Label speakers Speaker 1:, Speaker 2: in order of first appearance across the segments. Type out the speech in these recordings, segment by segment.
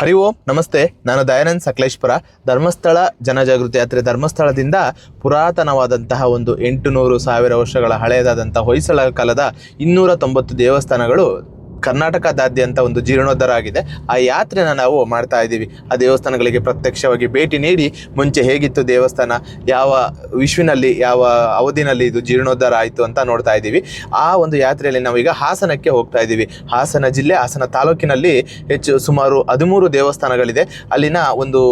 Speaker 1: ಹರಿ ಓಂ ನಮಸ್ತೆ. ನಾನು ದಯಾನಂದ್ ಸಕಲೇಶ್ಪುರ. ಧರ್ಮಸ್ಥಳ ಜನಜಾಗೃತಿ ಯಾತ್ರೆ ಧರ್ಮಸ್ಥಳದಿಂದ ಪುರಾತನವಾದಂತಹ ಒಂದು 800,000 ವರ್ಷಗಳ ಹಳೆಯದಾದಂತಹ ಹೊಯ್ಸಳ ಕಾಲದ 290 ದೇವಸ್ಥಾನಗಳು ಕರ್ನಾಟಕದಾದ್ಯಂತ ಒಂದು ಜೀರ್ಣೋದ್ಧಾರ ಆಗಿದೆ. ಆ ಯಾತ್ರೆನ ನಾವು ಮಾಡ್ತಾ ಇದ್ದೀವಿ. ಆ ದೇವಸ್ಥಾನಗಳಿಗೆ ಪ್ರತ್ಯಕ್ಷವಾಗಿ ಭೇಟಿ ನೀಡಿ ಮುಂಚೆ ಹೇಗಿತ್ತು ದೇವಸ್ಥಾನ, ಯಾವ ವಿಶ್ವಿನಲ್ಲಿ ಯಾವ ಅವಧಿನಲ್ಲಿ ಇದು ಜೀರ್ಣೋದ್ಧಾರ ಆಯಿತು ಅಂತ ನೋಡ್ತಾ ಇದ್ದೀವಿ. ಆ ಒಂದು ಯಾತ್ರೆಯಲ್ಲಿ ನಾವೀಗ ಹಾಸನಕ್ಕೆ ಹೋಗ್ತಾ ಇದ್ದೀವಿ. ಹಾಸನ ಜಿಲ್ಲೆ ಹಾಸನ ತಾಲೂಕಿನಲ್ಲಿ ಸುಮಾರು 13 ದೇವಸ್ಥಾನಗಳಿದೆ. ಅಲ್ಲಿನ ಒಂದು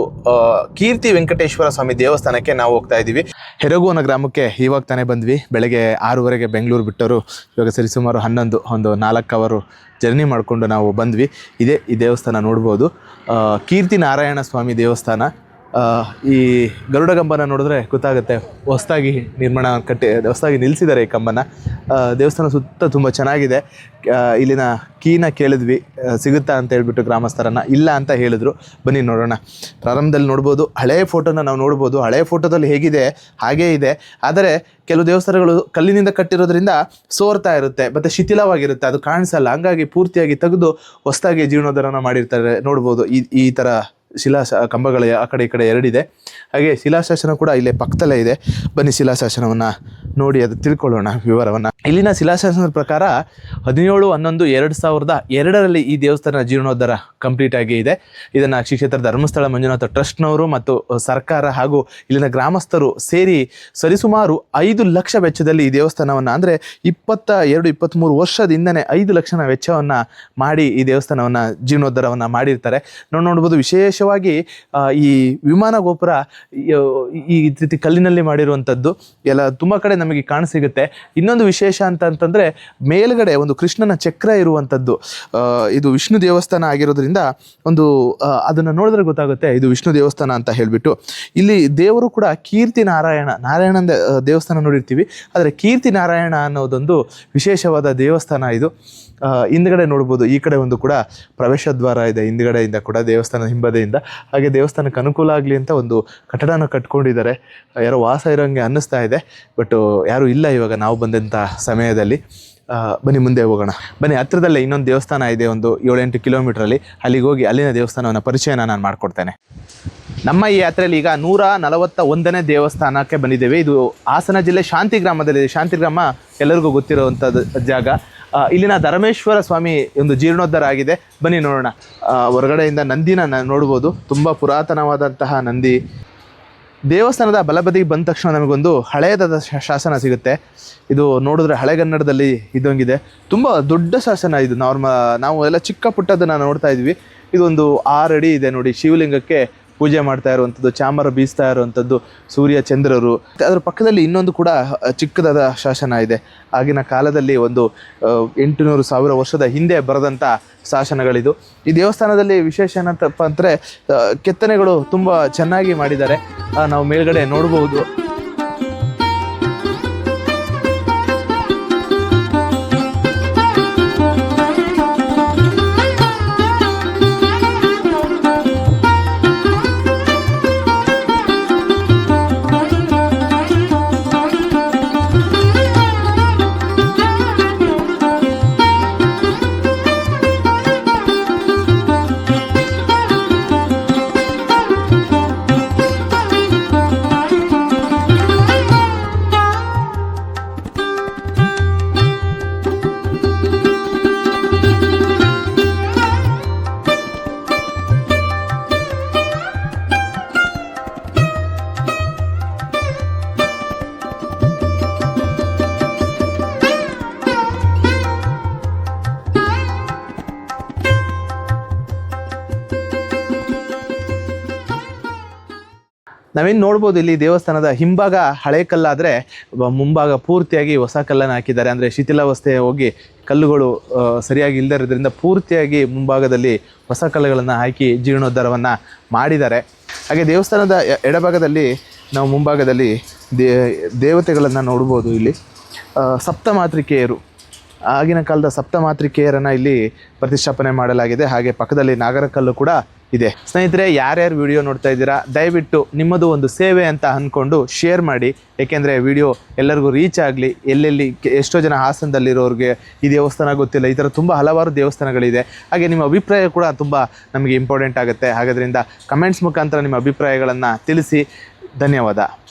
Speaker 1: ಕೀರ್ತಿ ವೆಂಕಟೇಶ್ವರ ಸ್ವಾಮಿ ದೇವಸ್ಥಾನಕ್ಕೆ ನಾವು ಹೋಗ್ತಾ ಇದ್ದೀವಿ. ಹೆರಗೂನ ಗ್ರಾಮಕ್ಕೆ ಇವಾಗ ತಾನೇ ಬಂದ್ವಿ. ಬೆಳಗ್ಗೆ 6:30 ಬೆಂಗಳೂರು ಬಿಟ್ಟರು. ಇವಾಗ ಸರಿಸುಮಾರು 4 ಅವರು ಜರ್ನಿ ಮಾಡಿಕೊಂಡು ನಾವು ಬಂದ್ವಿ. ಈ ದೇವಸ್ಥಾನ ನೋಡ್ಬೋದು. ಕೀರ್ತಿ ನಾರಾಯಣ ಸ್ವಾಮಿ ದೇವಸ್ಥಾನ. ಈ ಗರುಡ ಕಂಬನ ನೋಡಿದ್ರೆ ಗೊತ್ತಾಗುತ್ತೆ, ಹೊಸದಾಗಿ ಹೊಸದಾಗಿ ನಿಲ್ಲಿಸಿದ್ದಾರೆ ಈ ಕಂಬನ. ದೇವಸ್ಥಾನ ಸುತ್ತ ತುಂಬ ಚೆನ್ನಾಗಿದೆ. ಇಲ್ಲಿನ ಕೀನ ಕೇಳಿದ್ವಿ, ಸಿಗುತ್ತಾ ಅಂತ ಹೇಳ್ಬಿಟ್ಟು ಗ್ರಾಮಸ್ಥರನ್ನು ಇಲ್ಲ ಅಂತ ಹೇಳಿದ್ರು. ಬನ್ನಿ ನೋಡೋಣ. ಪ್ರಾರಂಭದಲ್ಲಿ ನೋಡ್ಬೋದು, ಹಳೆಯ ಫೋಟೋನ ನಾವು ನೋಡ್ಬೋದು. ಹಳೆಯ ಫೋಟೋದಲ್ಲಿ ಹೇಗಿದೆ ಹಾಗೇ ಇದೆ. ಆದರೆ ಕೆಲವು ದೇವಸ್ಥಾನಗಳು ಕಲ್ಲಿನಿಂದ ಕಟ್ಟಿರೋದ್ರಿಂದ ಸೋರ್ತಾ ಇರುತ್ತೆ ಮತ್ತು ಶಿಥಿಲವಾಗಿರುತ್ತೆ, ಅದು ಕಾಣಿಸಲ್ಲ. ಹಂಗಾಗಿ ಪೂರ್ತಿಯಾಗಿ ತೆಗೆದು ಹೊಸದಾಗಿ ಜೀರ್ಣೋದ್ಧಾರನ ಮಾಡಿರ್ತಾರೆ. ನೋಡ್ಬೋದು ಈ ಥರ ಕಂಬಗಳ ಆ ಕಡೆ ಈ ಕಡೆ 2 ಇದೆ. ಹಾಗೆ ಶಿಲಾಶಾಸನ ಕೂಡ ಇಲ್ಲೇ ಪಕ್ಕದಲ್ಲೇ ಇದೆ. ಬನ್ನಿ ಶಿಲಾಶಾಸನವನ್ನು ನೋಡಿ ಅದು ತಿಳ್ಕೊಳ್ಳೋಣ ವಿವರವನ್ನು. ಇಲ್ಲಿನ ಶಿಲಾಶಾಸನದ ಪ್ರಕಾರ 17/11/2002 ಈ ದೇವಸ್ಥಾನ ಜೀರ್ಣೋದ್ಧಾರ ಕಂಪ್ಲೀಟ್ ಆಗಿ ಇದೆ. ಇದನ್ನು ಶ್ರೀ ಕ್ಷೇತ್ರ ಧರ್ಮಸ್ಥಳ ಮಂಜುನಾಥ ಟ್ರಸ್ಟ್ನವರು ಮತ್ತು ಸರ್ಕಾರ ಹಾಗೂ ಇಲ್ಲಿನ ಗ್ರಾಮಸ್ಥರು ಸೇರಿ ಸರಿಸುಮಾರು 5 ಲಕ್ಷ ವೆಚ್ಚದಲ್ಲಿ ಈ ದೇವಸ್ಥಾನವನ್ನು, ಅಂದರೆ 22-23 ವರ್ಷದಿಂದನೇ 5 ಲಕ್ಷ ವೆಚ್ಚವನ್ನು ಮಾಡಿ ಈ ದೇವಸ್ಥಾನವನ್ನು ಜೀರ್ಣೋದ್ಧಾರವನ್ನು ಮಾಡಿರ್ತಾರೆ. ನಾವು ನೋಡ್ಬೋದು, ವಿಶೇಷವಾಗಿ ಈ ವಿಮಾನ ಗೋಪುರ ಈ ರೀತಿ ಕಲ್ಲಿನಲ್ಲಿ ಮಾಡಿರುವಂಥದ್ದು ಎಲ್ಲ ತುಂಬ ಕಡೆ ನಮಗೆ ಕಾಣಸಿಗುತ್ತೆ. ಇನ್ನೊಂದು ವಿಶೇಷ ಅಂತಂದರೆ ಮೇಲ್ಗಡೆ ಒಂದು ಕೃಷ್ಣನ ಚಕ್ರ ಇರುವಂಥದ್ದು. ಇದು ವಿಷ್ಣು ದೇವಸ್ಥಾನ ಆಗಿರೋದ್ರಿಂದ ಒಂದು ಅದನ್ನು ನೋಡಿದ್ರೆ ಗೊತ್ತಾಗುತ್ತೆ ಇದು ವಿಷ್ಣು ದೇವಸ್ಥಾನ ಅಂತ ಹೇಳಿಬಿಟ್ಟು. ಇಲ್ಲಿ ದೇವರು ಕೂಡ ಕೀರ್ತಿ ನಾರಾಯಣ ದೇವಸ್ಥಾನ ನೋಡಿರ್ತೀವಿ, ಆದರೆ ಕೀರ್ತಿ ನಾರಾಯಣ ಅನ್ನೋದೊಂದು ವಿಶೇಷವಾದ ದೇವಸ್ಥಾನ ಇದು. ಹಿಂದ್ಗಡೆ ನೋಡ್ಬೋದು, ಈ ಕಡೆ ಒಂದು ಕೂಡ ಪ್ರವೇಶ ದ್ವಾರ ಇದೆ ಹಿಂದ್ಗಡೆಯಿಂದ ಕೂಡ, ದೇವಸ್ಥಾನದ ಹಿಂಬದಿಯಿಂದ. ಹಾಗೆ ದೇವಸ್ಥಾನಕ್ಕೆ ಅನುಕೂಲ ಆಗಲಿ ಅಂತ ಒಂದು ಕಟ್ಟಡನ ಕಟ್ಕೊಂಡಿದ್ದಾರೆ. ಯಾರೋ ವಾಸ ಇರೋಂಗೆ ಅನ್ನಿಸ್ತಾ ಇದೆ, ಬಟ್ ಯಾರೂ ಇಲ್ಲ ಇವಾಗ ನಾವು ಬಂದಂಥ ಸಮಯದಲ್ಲಿ. ಬನ್ನಿ ಮುಂದೆ ಹೋಗೋಣ. ಬನ್ನಿ, ಹತ್ತಿರದಲ್ಲೇ ಇನ್ನೊಂದು ದೇವಸ್ಥಾನ ಇದೆ, ಒಂದು 7-8 ಕಿಲೋಮೀಟ್ರಲ್ಲಿ. ಅಲ್ಲಿಗೆ ಹೋಗಿ ಅಲ್ಲಿನ ದೇವಸ್ಥಾನವನ್ನು ಪರಿಚಯನ ನಾನು ಮಾಡಿಕೊಡ್ತೇನೆ. ನಮ್ಮ ಈ ಯಾತ್ರೆಯಲ್ಲಿ ಈಗ 141ನೇ ದೇವಸ್ಥಾನಕ್ಕೆ ಬಂದಿದ್ದೇವೆ. ಇದು ಹಾಸನ ಜಿಲ್ಲೆ ಶಾಂತಿ ಗ್ರಾಮದಲ್ಲಿದೆ. ಶಾಂತಿ ಗ್ರಾಮ ಎಲ್ಲರಿಗೂ ಗೊತ್ತಿರುವಂಥದ್ದು ಜಾಗ. ಇಲ್ಲಿನ ಧರ್ಮೇಶ್ವರ ಸ್ವಾಮಿ ಒಂದು ಜೀರ್ಣೋದ್ಧಾರ ಆಗಿದೆ. ಬನ್ನಿ ನೋಡೋಣ. ಹೊರಗಡೆಯಿಂದ ನಂದಿನ ನೋಡ್ಬೋದು, ತುಂಬ ಪುರಾತನವಾದಂತಹ ನಂದಿ. ದೇವಸ್ಥಾನದ ಬಲಬದಿಗೆ ಬಂದ ತಕ್ಷಣ ನಮಗೊಂದು ಹಳೆಯದಾದ ಶಾಸನ ಸಿಗುತ್ತೆ. ಇದು ನೋಡಿದ್ರೆ ಹಳೆಗನ್ನಡದಲ್ಲಿ ಇದ್ದಂಗಿದೆ. ತುಂಬ ದೊಡ್ಡ ಶಾಸನ ಇದು. ನಾವು ಎಲ್ಲ ಚಿಕ್ಕ ಪುಟ್ಟದನ್ನು ನೋಡ್ತಾ ಇದ್ವಿ. ಇದೊಂದು 6 ಅಡಿ ಇದೆ ನೋಡಿ. ಶಿವಲಿಂಗಕ್ಕೆ ಪೂಜೆ ಮಾಡ್ತಾ ಇರುವಂಥದ್ದು, ಚಾಮರ ಬೀಸ್ತಾ ಇರುವಂಥದ್ದು, ಸೂರ್ಯ ಚಂದ್ರರು. ಅದರ ಪಕ್ಕದಲ್ಲಿ ಇನ್ನೊಂದು ಕೂಡ ಚಿಕ್ಕದಾದ ಶಾಸನ ಇದೆ. ಆಗಿನ ಕಾಲದಲ್ಲಿ ಒಂದು 800,000 ವರ್ಷದ ಹಿಂದೆ ಬರೆದಂಥ ಶಾಸನಗಳಿದು. ಈ ದೇವಸ್ಥಾನದಲ್ಲಿ ವಿಶೇಷ ಏನಂತಪ್ಪ ಅಂದರೆ ಕೆತ್ತನೆಗಳು ತುಂಬ ಚೆನ್ನಾಗಿ ಮಾಡಿದ್ದಾರೆ. ನಾವು ಮೇಲ್ಗಡೆ ನೋಡ್ಬೋದು. ನಾವೇನು ನೋಡ್ಬೋದು, ಇಲ್ಲಿ ದೇವಸ್ಥಾನದ ಹಿಂಭಾಗ ಹಳೆ ಕಲ್ಲಾದರೆ ಮುಂಭಾಗ ಪೂರ್ತಿಯಾಗಿ ಹೊಸ ಕಲ್ಲನ್ನು ಹಾಕಿದ್ದಾರೆ. ಅಂದರೆ ಶಿಥಿಲಾವಸ್ಥೆ ಹೋಗಿ ಕಲ್ಲುಗಳು ಸರಿಯಾಗಿ ಇಲ್ಲದಿರೋದ್ರಿಂದ ಪೂರ್ತಿಯಾಗಿ ಮುಂಭಾಗದಲ್ಲಿ ಹೊಸ ಕಲ್ಲುಗಳನ್ನು ಹಾಕಿ ಜೀರ್ಣೋದ್ಧಾರವನ್ನು ಮಾಡಿದ್ದಾರೆ. ಹಾಗೆ ದೇವಸ್ಥಾನದ ಎಡಭಾಗದಲ್ಲಿ ನಾವು ಮುಂಭಾಗದಲ್ಲಿ ದೇವತೆಗಳನ್ನು ನೋಡ್ಬೋದು. ಇಲ್ಲಿ ಸಪ್ತಮಾತೃಕೆಯರು, ಆಗಿನ ಕಾಲದ ಸಪ್ತಮಾತೃಕೆಯರನ್ನು ಇಲ್ಲಿ ಪ್ರತಿಷ್ಠಾಪನೆ ಮಾಡಲಾಗಿದೆ. ಹಾಗೆ ಪಕ್ಕದಲ್ಲಿ ನಾಗರಕಲ್ಲು ಕೂಡ ಇದೆ. ಸ್ನೇಹಿತರೆ, ಯಾರ್ಯಾರು ವಿಡಿಯೋ ನೋಡ್ತಾ ಇದ್ದೀರಾ ದಯವಿಟ್ಟು ನಿಮ್ಮದು ಒಂದು ಸೇವೆ ಅಂತ ಅಂದ್ಕೊಂಡು ಶೇರ್ ಮಾಡಿ. ಏಕೆಂದರೆ ವಿಡಿಯೋ ಎಲ್ಲರಿಗೂ ರೀಚ್ ಆಗಲಿ. ಎಲ್ಲೆಲ್ಲಿ ಎಷ್ಟೋ ಜನ ಹಾಸನದಲ್ಲಿರೋರಿಗೆ ಈ ದೇವಸ್ಥಾನ ಗೊತ್ತಿಲ್ಲ. ಈ ಥರ ತುಂಬ ಹಲವಾರು ದೇವಸ್ಥಾನಗಳಿದೆ. ಹಾಗೆ ನಿಮ್ಮ ಅಭಿಪ್ರಾಯ ಕೂಡ ತುಂಬ ನಮಗೆ ಇಂಪಾರ್ಟೆಂಟ್ ಆಗುತ್ತೆ. ಹಾಗಾದ್ರಿಂದ ಕಮೆಂಟ್ಸ್ ಮುಖಾಂತರ ನಿಮ್ಮ ಅಭಿಪ್ರಾಯಗಳನ್ನು ತಿಳಿಸಿ. ಧನ್ಯವಾದ.